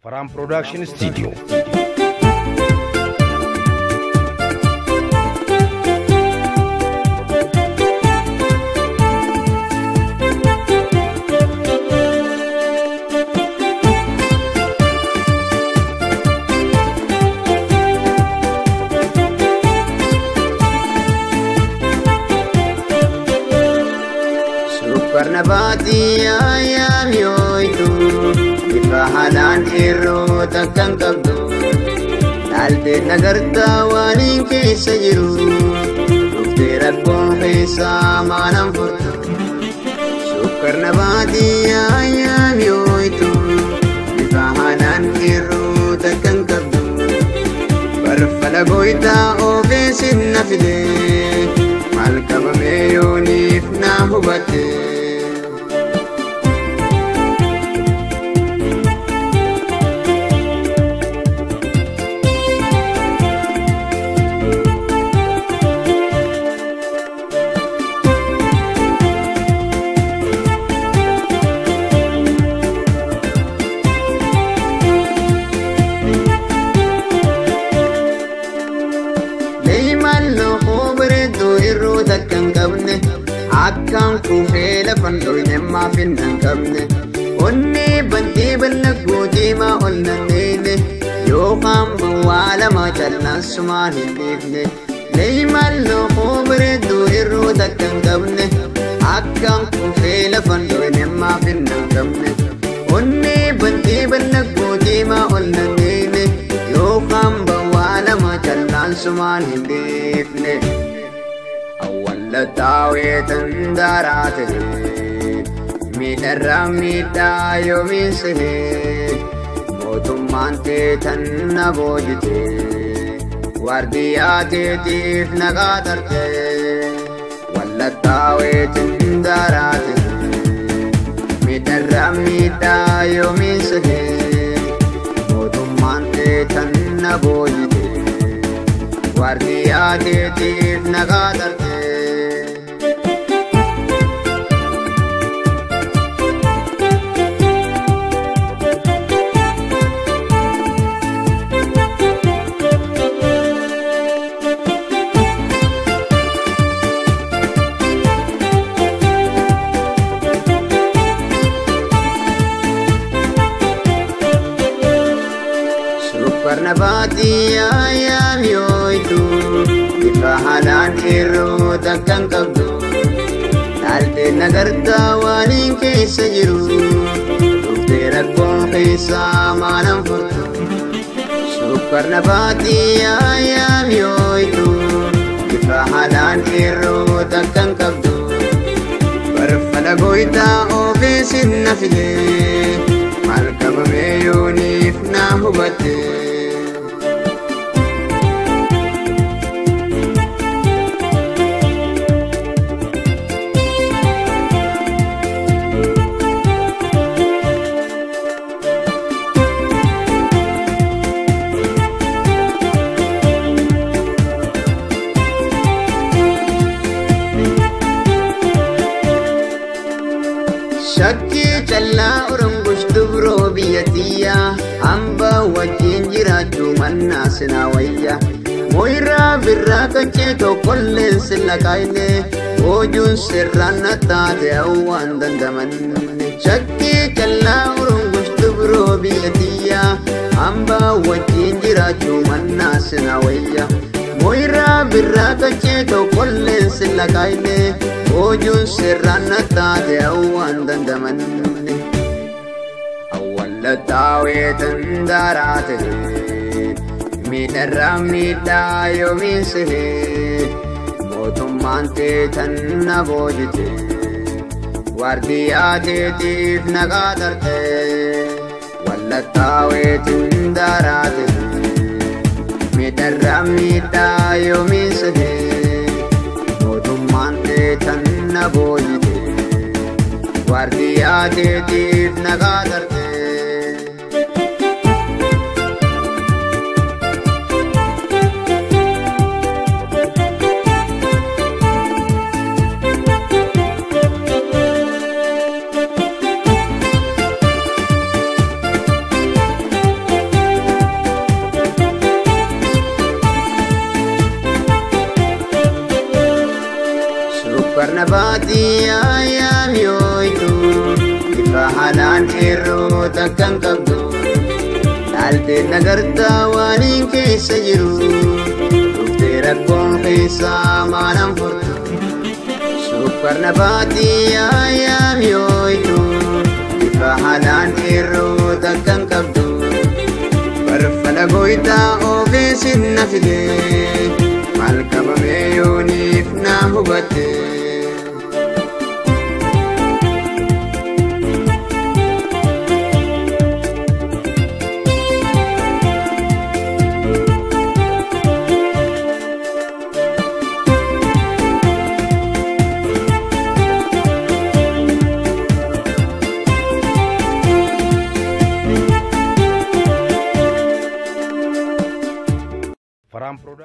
Farhan Production Studio. Barnabati ayam yoitu ifahalan irro takkan kabdu dalde nagarta wanin keessa jiru dhufte rabboon keessa maanam furtu Barnabati ayam yoitu ifahalan irro takkan kabdu barfala goita ogeessin nafide mal qabame yoonif na hubate Akkam kufeela fandoine ma finnan qabne onni banti balaggooti ma onnanneene yookaan bawwaala ma callaan sumaan hin beekne leeymal lookoo bareedduu irruu takkan qabne akkam kufeela fandoine ma finnan qabne onni banti balaggooti ma onnanneene yookaan bawwaala ma callaan sumaan hin beekne Latawetan darate midara midayo mishe motumante tanna bojite wardiyate tif nagadarte wallatawetan darate midara midayo mishe motumante tanna bojite wardiyate tif nagadarte Barnabati ayam yoitu ifahalan irro takkan kabdu dalde nagarta wanin keessa jiru dhufte rabboon keessa maanam furtu Barnabati ayam yoitu ifahalan irro takkan kabdu barfala goita ogeessin nafide mal qabame yoonif na hubate Shakki challa urungush dubro biyatiya amba wajin jiraachu manna sinawayya moira birra kanche to kollen silakaine ojun sirranna taate awan dandamanne Shakki challa urungush dubro biyatiya amba wajin jiraachu manna sinawayya moira birra kanche to kollen silakaine ojun sirranna taate awan dandamanne latawetan darate midara midayo mishe motumante tanna bojite wardiyate tif nagadarte wallatawetan darate midara midayo mishe motumante tanna bojite wardiyate tif nagadarte Supernabati ayam yoitu Ifahalan ero takkan kabdu Dalte nagarta waning keessa jiru Dufte rakkoon keessa maanam furtu Supernabati ayam yoitu Ifahalan ero takkan kabdu Barfala goita ofisin na fide Malkama meyonif na hubate Farhan Product